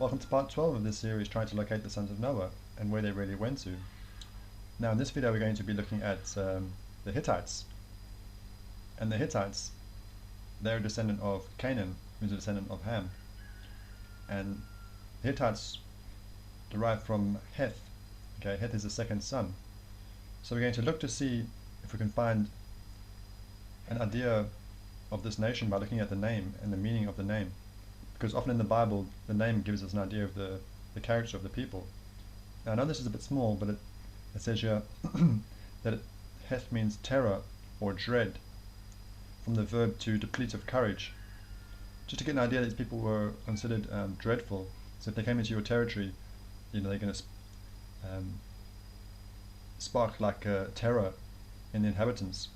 Welcome to part 12 of this series, trying to locate the sons of Noah and where they really went to. Now in this video we're going to be looking at the Hittites. And the Hittites, they're a descendant of Canaan, who's a descendant of Ham. And the Hittites derive from Heth. Okay, Heth is the second son. So we're going to look to see if we can find an idea of this nation by looking at the name and the meaning of the name. Because often in the Bible, the name gives us an idea of the character of the people. Now I know this is a bit small, but it says here that Heth means terror or dread, from the verb to deplete of courage. Just to get an idea that these people were considered dreadful. So if they came into your territory, they're going to spark like terror in the inhabitants.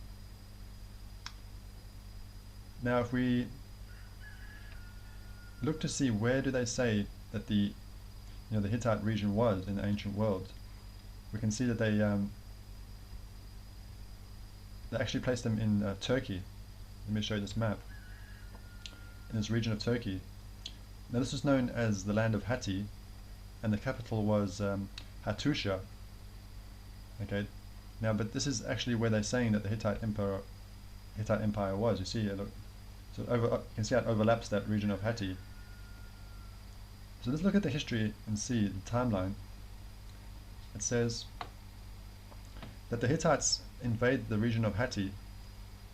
Now if we look to see where do they say that the Hittite region was in the ancient world, we can see that they actually placed them in Turkey. Let me show you this map. In this region of Turkey. Now this was known as the land of Hatti, and the capital was Hattusha. Okay. Now, but this is actually where they're saying that the Hittite Empire was. You see here, look. So you can see how it overlaps that region of Hatti. So let's look at the history and see the timeline. It says that the Hittites invade the region of Hatti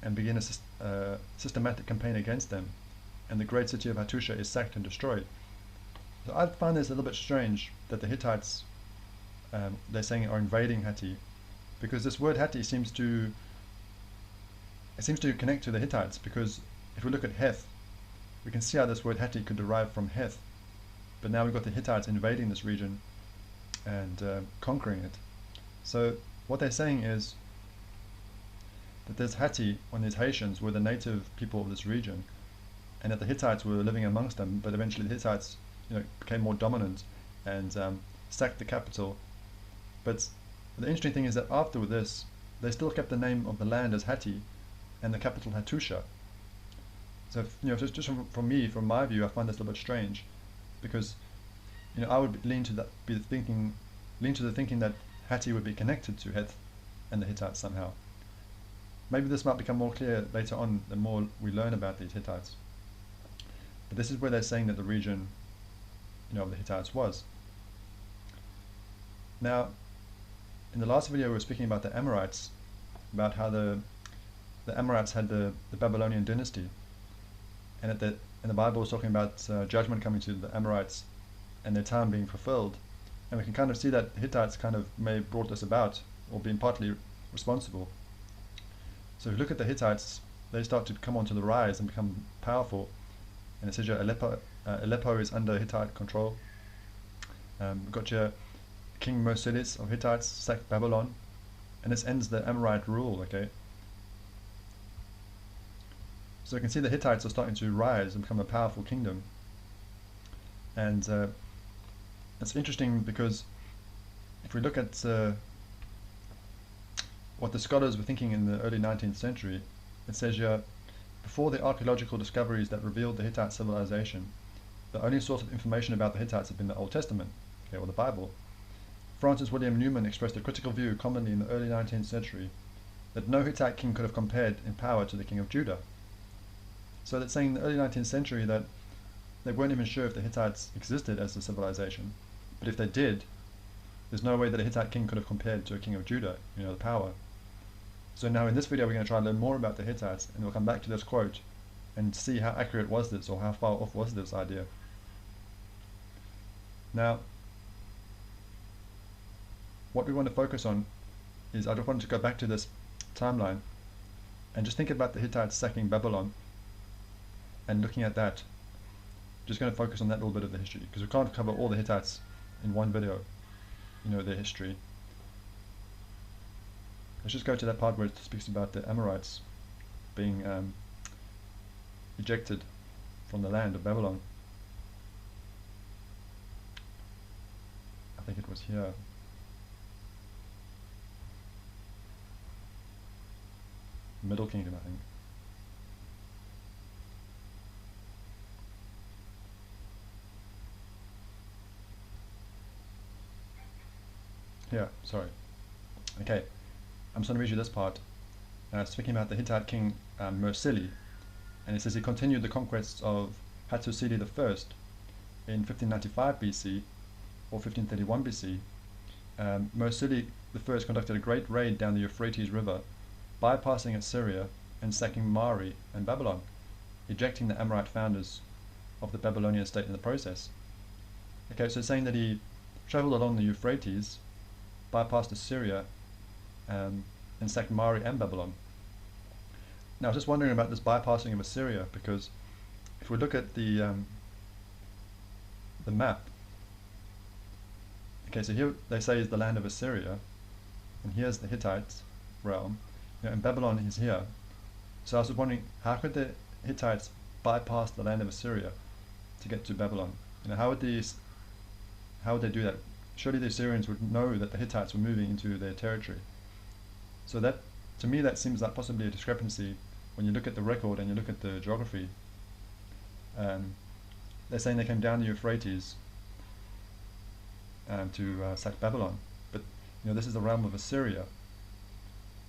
and begin a systematic campaign against them, and the great city of Hattusha is sacked and destroyed. So I find this a little bit strange that the Hittites, they're saying, are invading Hatti, because this word Hatti seems to connect to the Hittites, because if we look at Heth, we can see how this word Hatti could derive from Heth, but now we've got the Hittites invading this region and conquering it. So what they're saying is that there's Hatti, and these Haitians were the native people of this region, and that the Hittites were living amongst them, but eventually the Hittites became more dominant and sacked the capital. But the interesting thing is that after this, they still kept the name of the land as Hatti and the capital Hattusha. So just from my view, I find this a little bit strange, because I would lean to the thinking that Hatti would be connected to Heth and the Hittites somehow. Maybe this might become more clear later on the more we learn about these Hittites. But this is where they're saying that the region of the Hittites was. Now, in the last video we were speaking about the Amorites, about how the Amorites had the Babylonian dynasty, and the Bible was talking about judgment coming to the Amorites and their time being fulfilled. And we can kind of see that the Hittites kind of may have brought this about, or been partly responsible. So if you look at the Hittites, they start to come onto the rise and become powerful. And it says here Aleppo is under Hittite control. We've got here King Mercedes of Hittites sacked Babylon, and this ends the Amorite rule. Okay. So you can see the Hittites are starting to rise and become a powerful kingdom. And it's interesting because if we look at what the scholars were thinking in the early 19th century, it says here, before the archaeological discoveries that revealed the Hittite civilization, the only source of information about the Hittites had been the Old Testament, okay, or the Bible. Francis William Newman expressed a critical view commonly in the early 19th century that no Hittite king could have compared in power to the king of Judah. So that's saying in the early 19th century that they weren't even sure if the Hittites existed as a civilization, but if they did, there's no way that a Hittite king could have compared to a king of Judah, the power. So now in this video we're going to try and learn more about the Hittites, and we'll come back to this quote and see how accurate was this, or how far off was this idea. Now, what we want to focus on is, I just wanted to go back to this timeline and just think about the Hittites sacking Babylon and looking at that. Just going to focus on that little bit of the history, because we can't cover all the Hittites in one video, their history. Let's just go to that part where it speaks about the Amorites being ejected from the land of Babylon. I think it was here. Middle Kingdom, I think. here, sorry. Okay, I'm just going to read you this part. Speaking about the Hittite king Mursili, and it says he continued the conquests of Hattusili I in 1595 BC or 1531 BC. Mursili I conducted a great raid down the Euphrates River, bypassing Assyria and sacking Mari and Babylon, ejecting the Amorite founders of the Babylonian state in the process. Okay, so it's saying that he traveled along the Euphrates, bypassed Assyria, and sacked Mari and Babylon. Now I was just wondering about this bypassing of Assyria, because if we look at the map, okay, so here they say is the land of Assyria, and here's the Hittite realm, and Babylon is here. So I was wondering, how could the Hittites bypass the land of Assyria to get to Babylon? How would they do that? Surely the Assyrians would know that the Hittites were moving into their territory. So that, to me, that seems like possibly a discrepancy when you look at the record and you look at the geography. They're saying they came down the Euphrates to sack Babylon, but this is the realm of Assyria.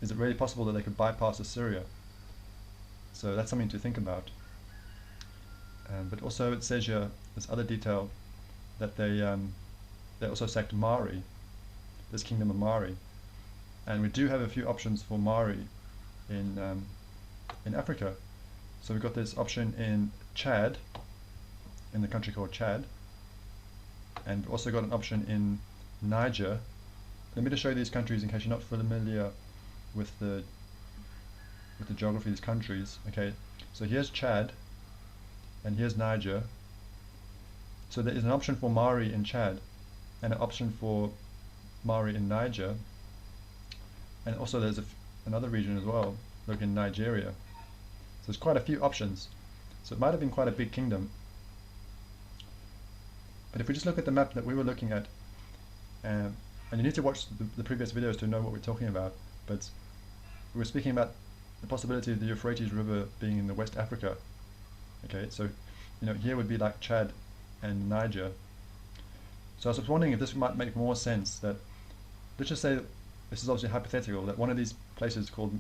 Is it really possible that they could bypass Assyria? So that's something to think about. But also it says here, this other detail, that they also sacked Mari, this kingdom of Mari, and we do have a few options for Mari in Africa. So we've got this option in Chad, in the country called Chad, and we've also got an option in Niger. Let me just show you these countries in case you're not familiar with the geography of these countries. Okay, so here's Chad, and here's Niger. So there is an option for Mari in Chad, and an option for Mari in Niger, and also there's another region as well, look in Nigeria. So there's quite a few options. So it might have been quite a big kingdom. But if we just look at the map that we were looking at, and you need to watch the previous videos to know what we're talking about, but we were speaking about the possibility of the Euphrates River being in the West Africa. Okay, so here would be like Chad and Niger. So I was wondering if this might make more sense, that let's just say, this is obviously hypothetical, that one of these places called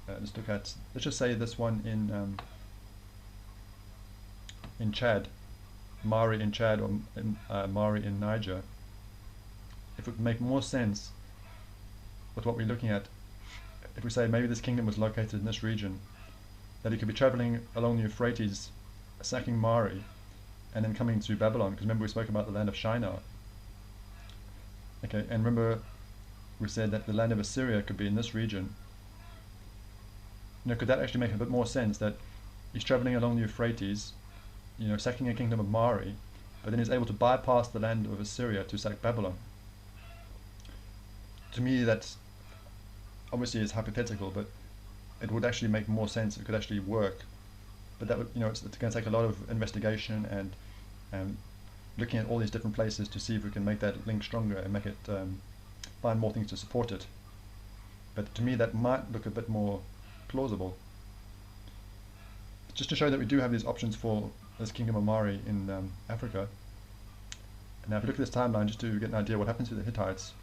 let's just say this one in Chad, Mari in Chad, or Mari in Niger, if it would make more sense with what we're looking at, if we say maybe this kingdom was located in this region, that he could be traveling along the Euphrates, sacking Mari, and then coming to Babylon, because remember we spoke about the land of Shinar. Okay, and remember we said that the land of Assyria could be in this region. Could that actually make a bit more sense, that he's traveling along the Euphrates, sacking a kingdom of Mari, but then he's able to bypass the land of Assyria to sack Babylon? To me, that obviously is hypothetical, but it would actually make more sense. It could actually work. But that would, it's going to take a lot of investigation and looking at all these different places to see if we can make that link stronger and make it find more things to support it. But to me, that might look a bit more plausible. Just to show that we do have these options for this kingdom of Mari in Africa. And now if you look at this timeline, just to get an idea what happened to the Hittites,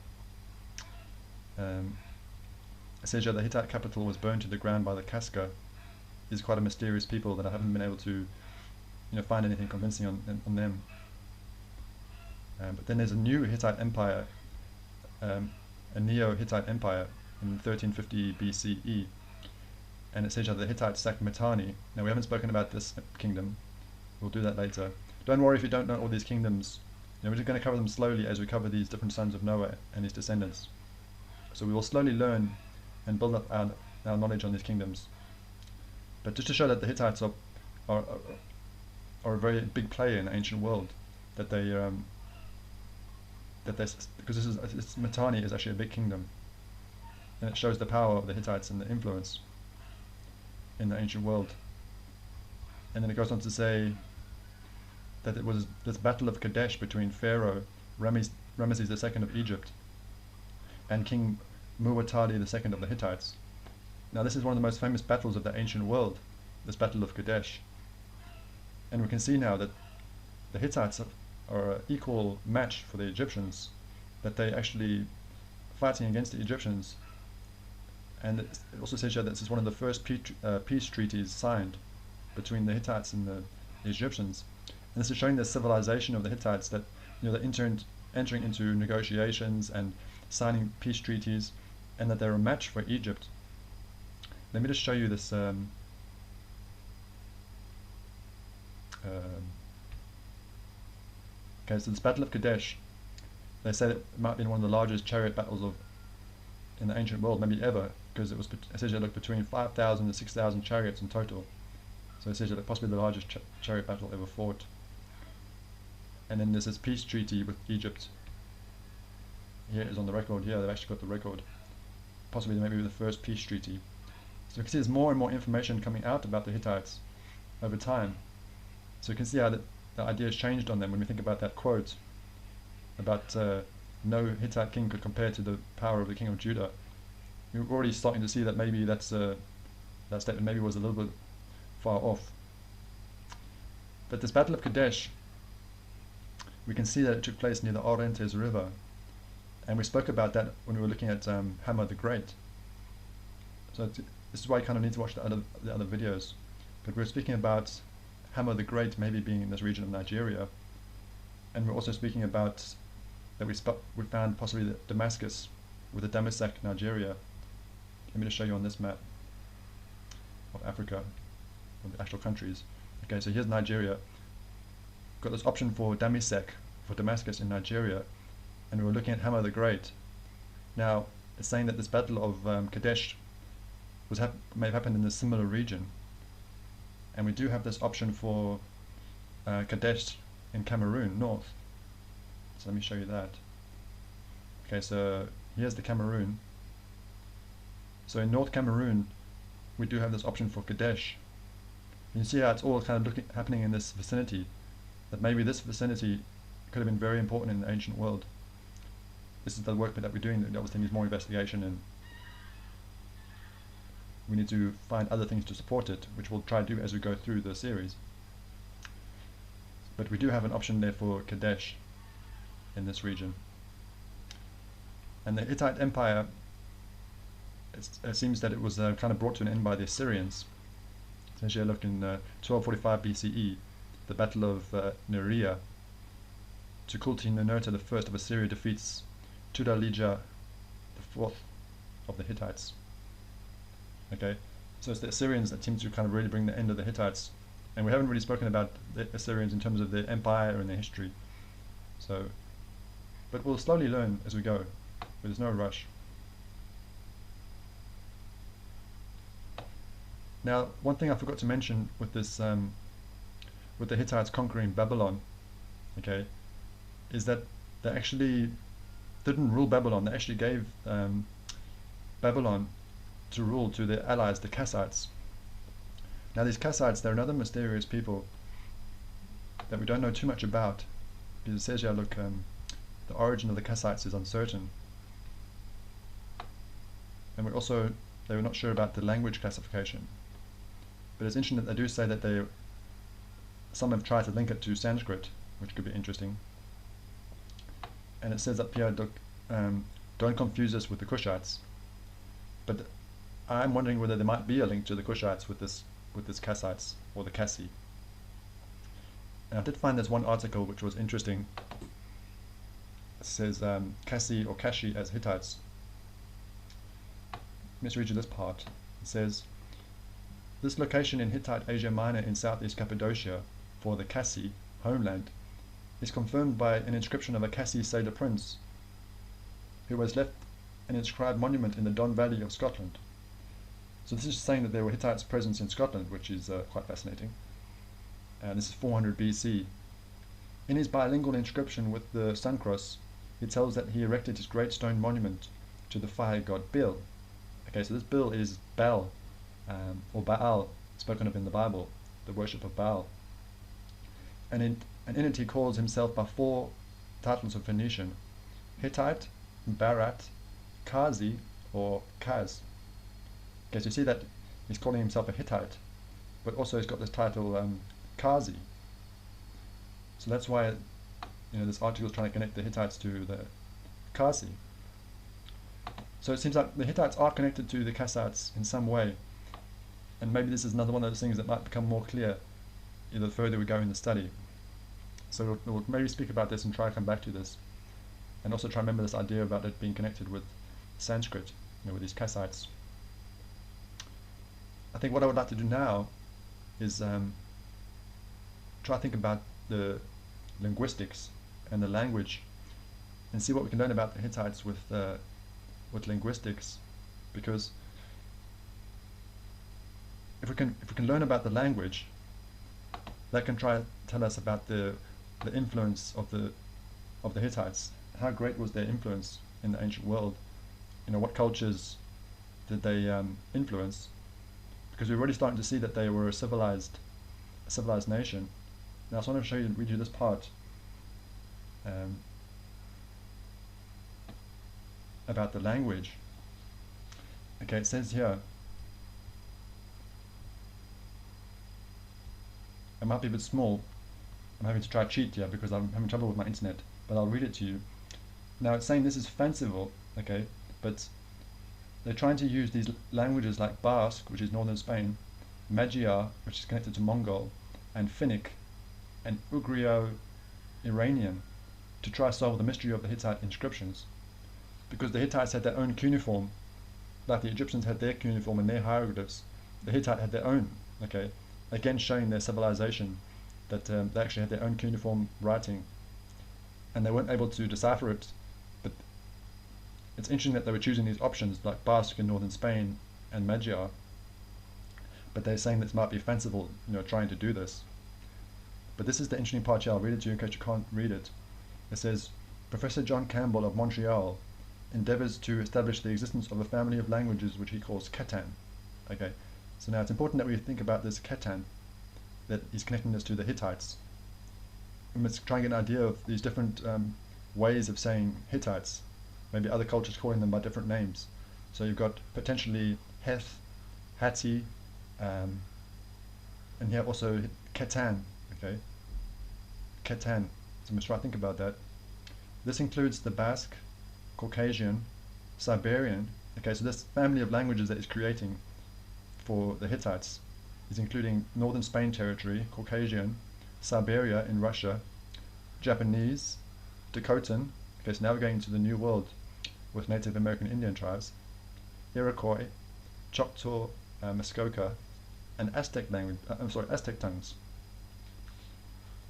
it says here the Hittite capital was burned to the ground by the Casca. These are quite a mysterious people that I haven't been able to find anything convincing on them. But then there's a new Hittite Empire, a Neo-Hittite Empire in 1350 BCE, and it says that the Hittites sacked Mitanni. Now we haven't spoken about this kingdom, we'll do that later. Don't worry if you don't know all these kingdoms, we're just going to cover them slowly as we cover these different sons of Noah and his descendants. So we will slowly learn and build up our knowledge on these kingdoms. But just to show that the Hittites are a very big player in the ancient world, that because Mitanni is actually a big kingdom, and it shows the power of the Hittites and the influence in the ancient world. And then it goes on to say that it was this battle of Kadesh between Pharaoh Ramesses II of Egypt and King Muwatalli II of the Hittites. Now this is one of the most famous battles of the ancient world, this battle of Kadesh. And we can see now that the Hittites are an equal match for the Egyptians that they actually fighting against the Egyptians. And it also says here that this is one of the first peace treaties signed between the Hittites and the Egyptians. And this is showing the civilization of the Hittites, that they're entering into negotiations and signing peace treaties, and that they're a match for Egypt. Let me just show you this. Okay, so this Battle of Kadesh, they say that it might have been one of the largest chariot battles in the ancient world, maybe ever, because it says it looked between 5,000 and 6,000 chariots in total. So it says it possibly the largest chariot battle ever fought. And then there's this peace treaty with Egypt. Here it is on the record. Here they've actually got the record. Possibly maybe the first peace treaty. So you can see there's more and more information coming out about the Hittites over time. So you can see how the idea has changed on them when we think about that quote about no Hittite king could compare to the power of the king of Judah. We're already starting to see that maybe that statement maybe was a little bit far off. But this Battle of Kadesh, we can see that it took place near the Orontes River, and we spoke about that when we were looking at Hammer the Great. So this is why you kind of need to watch the other videos. But we're speaking about Hammer the Great maybe being in this region of Nigeria, and we're also speaking about that we found possibly Damascus with the Damasak, Nigeria. Let me just show you on this map of Africa, of the actual countries. Okay, so here's Nigeria. Got this option for Damasak, for Damascus in Nigeria, and we were looking at Hammer the Great. Now, it's saying that this Battle of Kadesh may have happened in a similar region, and we do have this option for Kadesh in Cameroon, north. So let me show you that. Okay, so here's the Cameroon. So in North Cameroon, we do have this option for Kadesh. And you see how it's all kind of happening in this vicinity, that maybe this vicinity could have been very important in the ancient world. This is the work that we're doing, that obviously needs more investigation, and we need to find other things to support it, which we'll try to do as we go through the series. But we do have an option there for Kadesh in this region. And the Hittite Empire, it seems that it was kind of brought to an end by the Assyrians. Essentially, look in 1245 BCE, the Battle of Nerea. Tukulti-Ninurta I of Assyria defeats Tudalija IV of the Hittites. Okay, so it's the Assyrians that seem to kind of really bring the end of the Hittites, and we haven't really spoken about the Assyrians in terms of their empire and their history. So, but we'll slowly learn as we go. But there's no rush. Now, one thing I forgot to mention with this, with the Hittites conquering Babylon, okay, is that they actually didn't rule Babylon. They actually gave Babylon to rule to their allies, the Kassites. Now, these Kassites, they're another mysterious people that we don't know too much about, because it says here, look, the origin of the Kassites is uncertain. And they were not sure about the language classification. But it's interesting that they do say that some have tried to link it to Sanskrit, which could be interesting. And it says up here, don't confuse us with the Kushites. But I'm wondering whether there might be a link to the Kushites with this Kassites, or the Kassi. And I did find this one article which was interesting. It says Kassi or Kashi as Hittites. Let me just read you this part. It says, this location in Hittite Asia Minor in southeast Cappadocia for the Kassi homeland is confirmed by an inscription of a Kassi sailor prince who has left an inscribed monument in the Don Valley of Scotland. So this is saying that there were Hittites present in Scotland, which is quite fascinating. And this is 400 BC. In his bilingual inscription with the sun cross, it tells that he erected his great stone monument to the fire god Bil. Okay, so this Bil is Baal, or Baal, spoken of in the Bible, the worship of Baal. And in it he calls himself by 4 titles of Phoenician: Hittite, Barat, Kazi, or Kaz. Okay, so you see that he's calling himself a Hittite, but also he's got this title Kazi. So that's why this article is trying to connect the Hittites to the Kasi. So it seems like the Hittites are connected to the Kassites in some way, and maybe this is another one of those things that might become more clear the further we go in the study. So we'll maybe speak about this and try to come back to this, and also try to remember this idea about it being connected with Sanskrit, with these Kassites. I think what I would like to do now is try to think about the linguistics and the language, and see what we can learn about the Hittites with linguistics, because if we can learn about the language, that can try to tell us about the influence of the Hittites. How great was their influence in the ancient world? What cultures did they influence? Because we're already starting to see that they were a civilized nation. Now I just want to read you this part about the language. Okay, it says here, it might be a bit small. I'm having to try to cheat here because I'm having trouble with my internet, but I'll read it to you. Now it's saying this is fanciful, okay, but they're trying to use these languages like Basque, which is northern Spain, Magyar, which is connected to Mongol, and Finnic, and Ugrio-Iranian, to try to solve the mystery of the Hittite inscriptions. Because the Hittites had their own cuneiform, like the Egyptians had their cuneiform and their hieroglyphs, the Hittite had their own, okay, again showing their civilization, that they actually had their own cuneiform writing, and they weren't able to decipher it. But it's interesting that they were choosing these options like Basque in northern Spain and Magyar, but they're saying that it might be fanciful, trying to do this. But this is the interesting part here. I'll read it to you in case you can't read it. It says, Professor John Campbell of Montreal endeavors to establish the existence of a family of languages which he calls Ketan. Okay, so now it's important that we think about this Ketan, that he's connecting this to the Hittites. We must try and get an idea of these different ways of saying Hittites, maybe other cultures calling them by different names. So you've got potentially Heth, Hatti, and here also Ketan, okay? Ketan, so we must try to think about that. This includes the Basque, Caucasian, Siberian, okay, so this family of languages that he's creating for the Hittites is including northern Spain territory, Caucasian, Siberia in Russia, Japanese, Dakotan, okay, so now we're going into the New World with Native American Indian tribes, Iroquois, Choctaw, Muskoka, and Aztec Aztec tongues.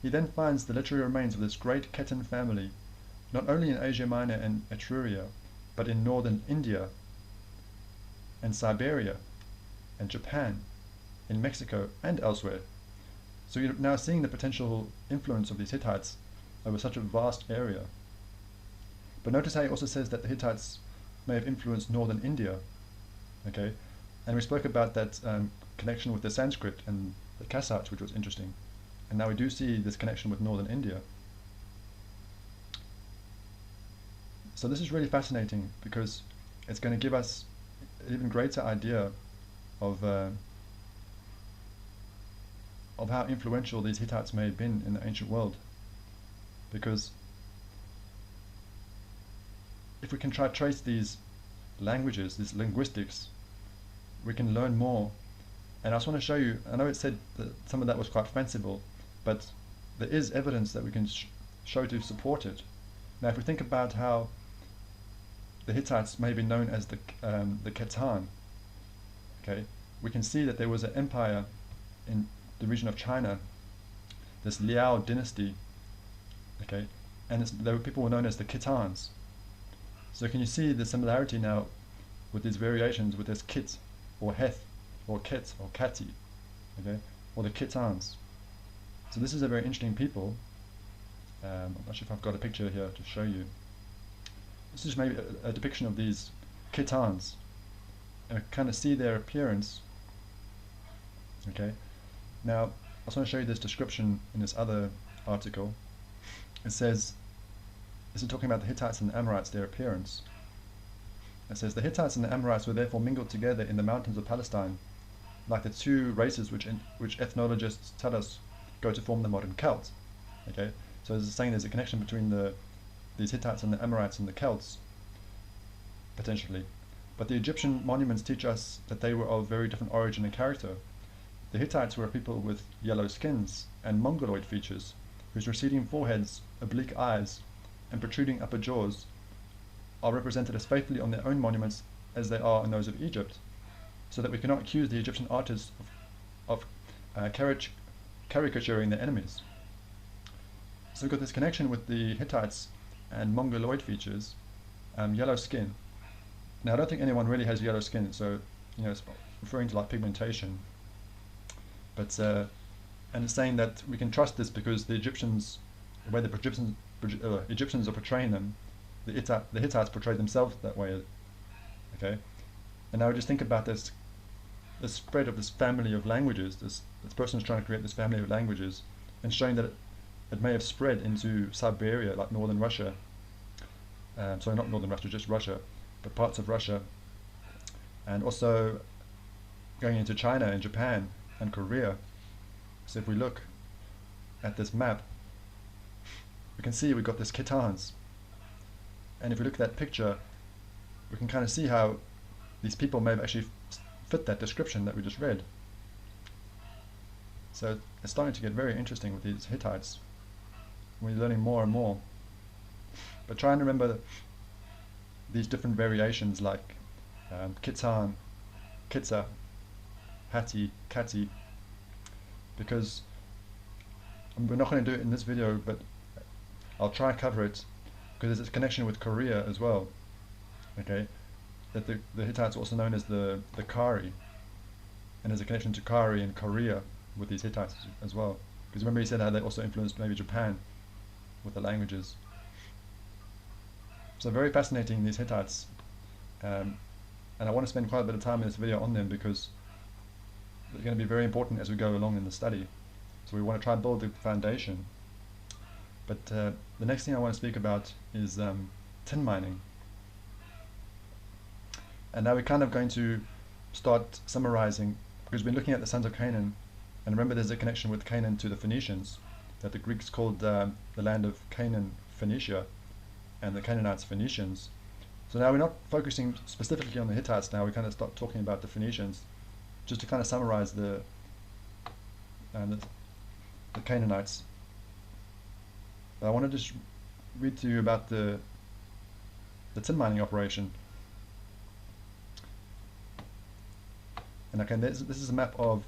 He then finds the literary remains of this great Ketan family, not only in Asia Minor and Etruria, but in northern India, and Siberia, and Japan, in Mexico, and elsewhere. So you're now seeing the potential influence of these Hittites over such a vast area. But notice how he also says that the Hittites may have influenced northern India, okay? And we spoke about that connection with the Sanskrit and the Kassites, which was interesting. And now we do see this connection with northern India. So this is really fascinating because it's going to give us an even greater idea of how influential these Hittites may have been in the ancient world. Because if we can try to trace these languages, these linguistics, we can learn more. And I just want to show you, I know it said that some of that was quite fanciful, but there is evidence that we can show to support it. Now if we think about how the Hittites may be known as the Ketan, okay, we can see that there was an empire in the region of China, this Liao dynasty, okay, and people were known as the Kitans. So can you see the similarity now with these variations with this Kit, or Heth, or Ket, or Kati, okay, or the Kitans. So this is a very interesting people. I'm not sure if I've got a picture here to show you. This is maybe a depiction of these Kitans, and kind of see their appearance. Okay, now I just want to show you this description in this other article. It says, this is talking about the Hittites and the Amorites, their appearance. It says, the Hittites and the Amorites were therefore mingled together in the mountains of Palestine, like the two races which ethnologists tell us go to form the modern Celt. Okay, so it's saying there's a connection between the these Hittites and the Amorites and the Celts, potentially. But the Egyptian monuments teach us that they were of very different origin and character. The Hittites were a people with yellow skins and mongoloid features, whose receding foreheads, oblique eyes, and protruding upper jaws are represented as faithfully on their own monuments as they are in those of Egypt, so that we cannot accuse the Egyptian artists of caricaturing their enemies. So we've got this connection with the Hittites and mongoloid features, yellow skin. Now I don't think anyone really has yellow skin, so it's referring to like pigmentation. But and it's saying that we can trust this because the Egyptians, the way the Egyptians are portraying them, the Hittites portrayed themselves that way. Okay, and now just think about this spread of this family of languages. This person is trying to create this family of languages, and showing that it may have spread into Siberia, like northern Russia. Sorry, not northern Russia, just Russia, but parts of Russia, and also going into China and Japan and Korea. So if we look at this map, we can see we've got this Khitans, and if we look at that picture, we can kind of see how these people may have actually fit that description that we just read. So it's starting to get very interesting with these Hittites. We're learning more and more. But try and remember these different variations like Khitan, Kitsa, Hatti, Kati, because we're not going to do it in this video, but I'll try and cover it because there's a connection with Korea as well. Okay, that the Hittites are also known as the Kari, and there's a connection to Kari and Korea with these Hittites as well. Because remember he said how they also influenced maybe Japan with the languages. So very fascinating, these Hittites, and I want to spend quite a bit of time in this video on them because they're going to be very important as we go along in the study. So we want to try and build the foundation. But the next thing I want to speak about is tin mining. And now we're kind of going to start summarizing, because we've been looking at the sons of Canaan, and remember there's a connection with Canaan to the Phoenicians, that the Greeks called the land of Canaan Phoenicia, and the Canaanites Phoenicians. So now we're not focusing specifically on the Hittites now, we kind of start talking about the Phoenicians, just to kind of summarize the Canaanites. But I want to just read to you about the tin mining operation. And okay, this is a map of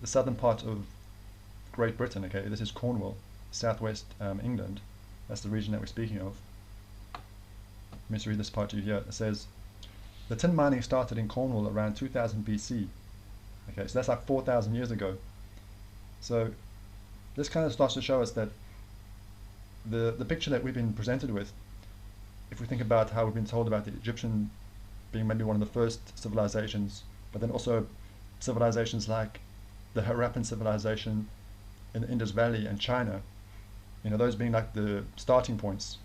the southern part of Great Britain. Okay, this is Cornwall, southwest England. That's the region that we're speaking of. Let me just read this part to you here. It says, the tin mining started in Cornwall around 2000 BC. Okay, so that's like 4,000 years ago. So this kind of starts to show us that the picture that we've been presented with, if we think about how we've been told about the Egyptian being maybe one of the first civilizations, but then also civilizations like the Harappan civilization in the Indus Valley and China, those being like the starting points,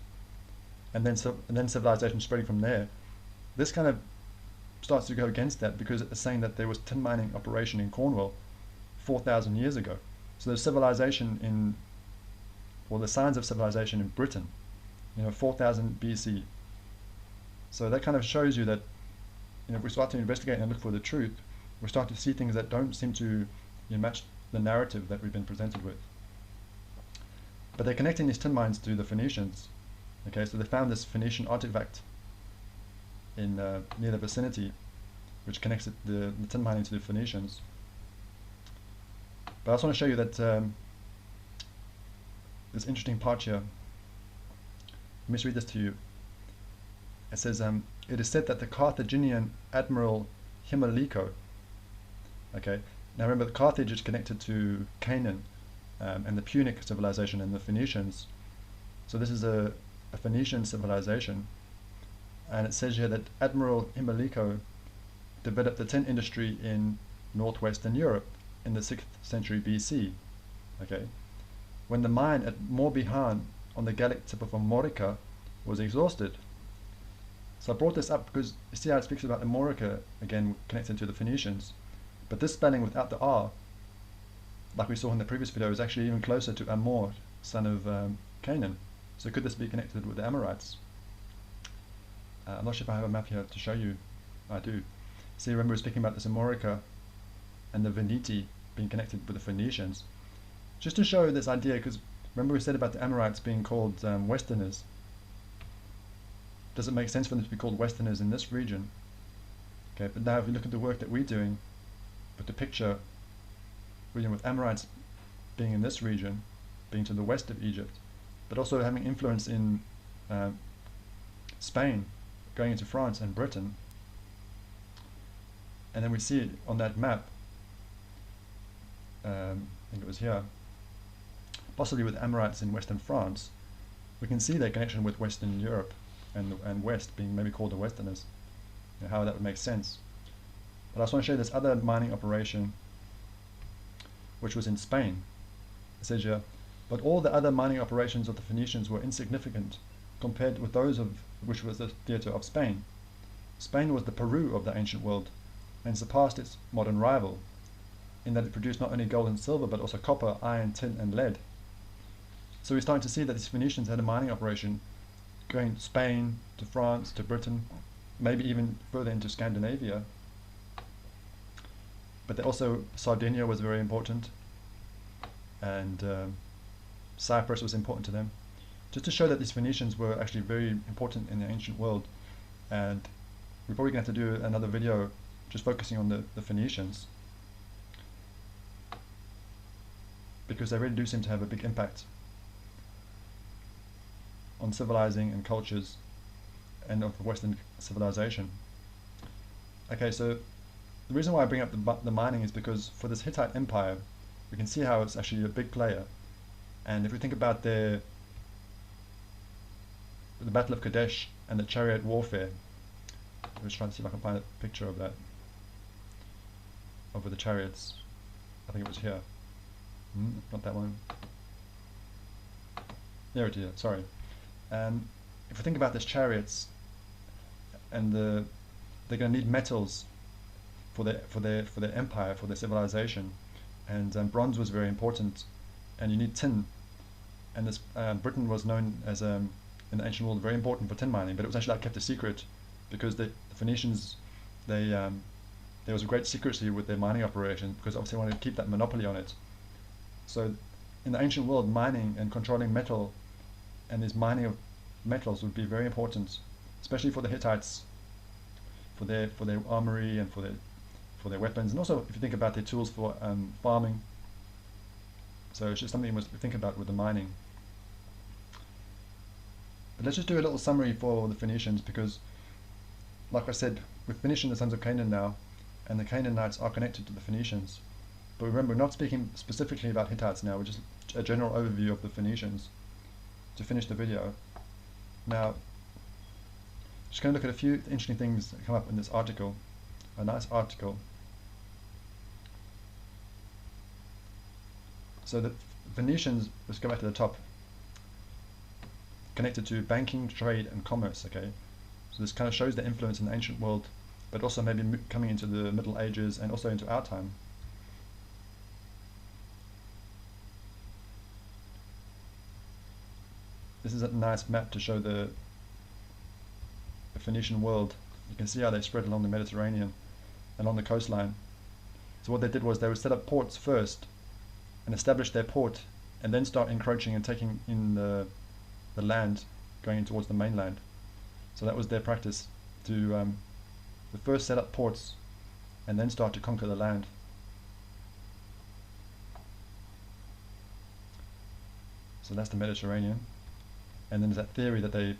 and then civilization spreading from there. This kind of starts to go against that because it's saying that there was tin mining operation in Cornwall 4,000 years ago. So there's civilization the signs of civilization in Britain, 4,000 BC. So that kind of shows you that, if we start to investigate and look for the truth, we start to see things that don't seem to match the narrative that we've been presented with. But they're connecting these tin mines to the Phoenicians. Okay, so they found this Phoenician artifact in near the vicinity, which connects the tin mining to the Phoenicians. But I just want to show you that this interesting part here. Let me just read this to you. It says, it is said that the Carthaginian admiral Himelico, okay, now remember the Carthage is connected to Canaan and the Punic civilization and the Phoenicians. So this is a Phoenician civilization, and it says here that Admiral Himelico developed the tin industry in northwestern Europe in the 6th century BC. Okay, when the mine at Morbihan on the Gallic tip of Armorica was exhausted. So I brought this up because you see how it speaks about Armorica, again connected to the Phoenicians, but this spelling without the R, like we saw in the previous video, is actually even closer to Amor, son of Canaan. So could this be connected with the Amorites? I'm not sure if I have a map here to show you. I do. See, remember we're speaking about this Amorica and the Veneti being connected with the Phoenicians. Just to show this idea, because remember we said about the Amorites being called Westerners. Does it make sense for them to be called Westerners in this region? Okay, but now if you look at the work that we're doing, with the picture, with Amorites being in this region, being to the west of Egypt, but also having influence in Spain, going into France and Britain. And then we see it on that map, I think it was here, possibly with Amorites in Western France. We can see their connection with Western Europe and West being maybe called the Westerners, how that would make sense. But I just want to show you this other mining operation which was in Spain. It says here, but all the other mining operations of the Phoenicians were insignificant compared with those of which was the theatre of Spain. Spain was the Peru of the ancient world and surpassed its modern rival in that it produced not only gold and silver but also copper, iron, tin and lead. So we're starting to see that these Phoenicians had a mining operation going to Spain, to France, to Britain, maybe even further into Scandinavia. But also Sardinia was very important, and Cyprus was important to them. Just to show that these Phoenicians were actually very important in the ancient world. And we're probably going to have to do another video just focusing on the Phoenicians, because they really do seem to have a big impact on civilizing and cultures and of Western civilization. Okay, so the reason why I bring up the mining is because for this Hittite Empire, we can see how it's actually a big player. And if we think about the Battle of Kadesh and the chariot warfare, I was trying to see if I can find a picture of that, over the chariots. I think it was here. Not that one. There it is. Sorry. If we think about these chariots, and they're going to need metals for their empire, for their civilization, and bronze was very important, and you need tin. And this Britain was known as in the ancient world very important for tin mining, but it was actually kept a secret because the Phoenicians, there was a great secrecy with their mining operation, because obviously they wanted to keep that monopoly on it. So in the ancient world, mining and controlling metal and this mining of metals would be very important, especially for the Hittites, for their armory and for their weapons, and also if you think about their tools for farming. So it's just something we must think about with the mining. But let's just do a little summary for the Phoenicians, because like I said, we're finishing the sons of Canaan now, and the Canaanites are connected to the Phoenicians. But remember, we're not speaking specifically about Hittites now, we're just a general overview of the Phoenicians to finish the video. Now, just going to look at a few interesting things that come up in this article, a nice article. So the Phoenicians, let's go back to the top, connected to banking, trade and commerce, okay? So this kind of shows the influence in the ancient world, but also maybe coming into the Middle Ages and also into our time. This is a nice map to show the Phoenician world. You can see how they spread along the Mediterranean, along the coastline. So what they did was they would set up ports first and establish their port, and then start encroaching and taking in the land, going towards the mainland. So that was their practice, to first set up ports and then start to conquer the land. So that's the Mediterranean. And then there's that theory that they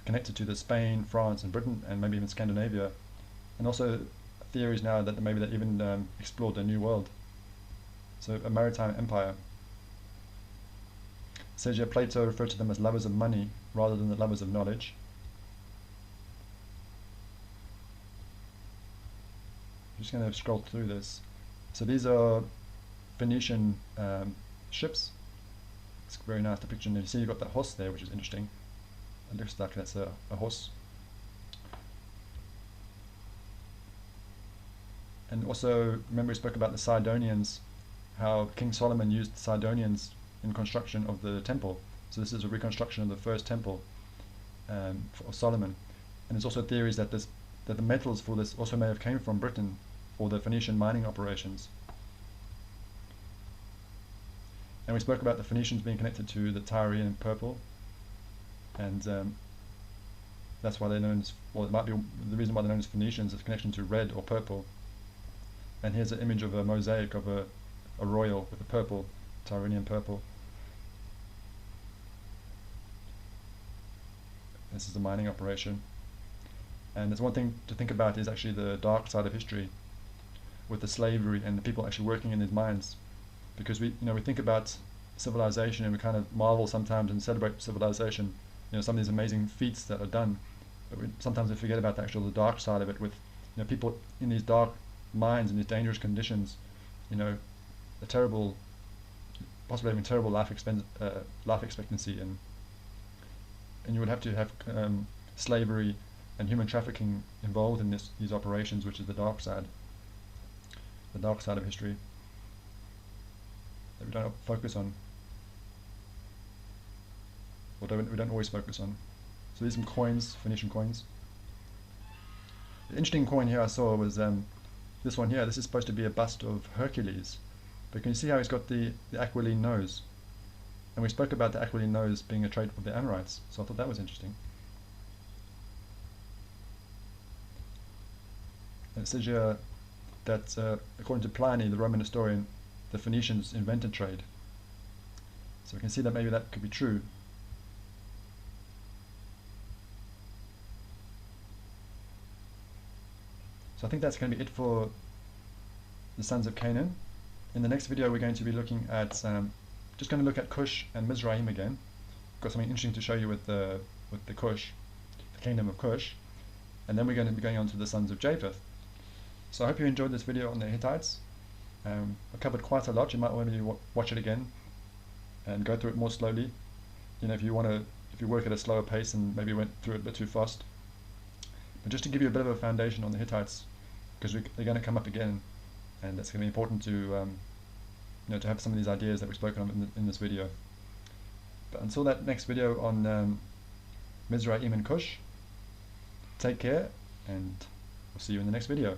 connected to the Spain, France and Britain and maybe even Scandinavia, and also theories now that maybe they even explored the New World. So a maritime empire. It says here Plato referred to them as lovers of money rather than the lovers of knowledge. I'm just going to scroll through this. So these are Phoenician ships. It's very nice depiction. You see you've got that horse there, which is interesting. It looks like that's a horse. And also, remember we spoke about the Sidonians, how King Solomon used the Sidonians in construction of the temple. So this is a reconstruction of the first temple of Solomon. And there's also theories that that the metals for this also may have came from Britain for the Phoenician mining operations. And we spoke about the Phoenicians being connected to the Tyrian purple, and that's why they're known as, well, it might be the reason why they're known as Phoenicians, is connection to red or purple. And here's an image of a mosaic of a royal with a purple, Tyrian purple. This is the mining operation. And there's one thing to think about is actually the dark side of history with the slavery and the people actually working in these mines. Because we think about civilization and we kind of marvel sometimes and celebrate civilization, some of these amazing feats that are done, but sometimes we forget about the dark side of it with people in these dark mines in these dangerous conditions, a terrible, possibly even terrible life expectancy, and you would have to have slavery and human trafficking involved in these operations, which is the dark side of history that we don't focus on, or we don't always focus on. So these are some coins, Phoenician coins. The interesting coin here I saw was this one here. This is supposed to be a bust of Hercules, but can you see how he's got the aquiline nose? And we spoke about the aquiline nose being a trait of the Amorites, so I thought that was interesting. And it says here that according to Pliny, the Roman historian, the Phoenicians invented trade. So we can see that maybe that could be true. So I think that's going to be it for the sons of Canaan. In the next video we're going to be looking at, just going to look at Cush and Mizraim again. Got something interesting to show you with the Cush, the kingdom of Cush. And then we're going to be going on to the sons of Japheth. So I hope you enjoyed this video on the Hittites. I covered quite a lot. You might want to watch it again and go through it more slowly. If you work at a slower pace and maybe went through it a bit too fast. But just to give you a bit of a foundation on the Hittites, because they're going to come up again, and it's going to be important to to have some of these ideas that we've spoken on in this video. But until that next video on Mizraim and Cush, take care, and we'll see you in the next video.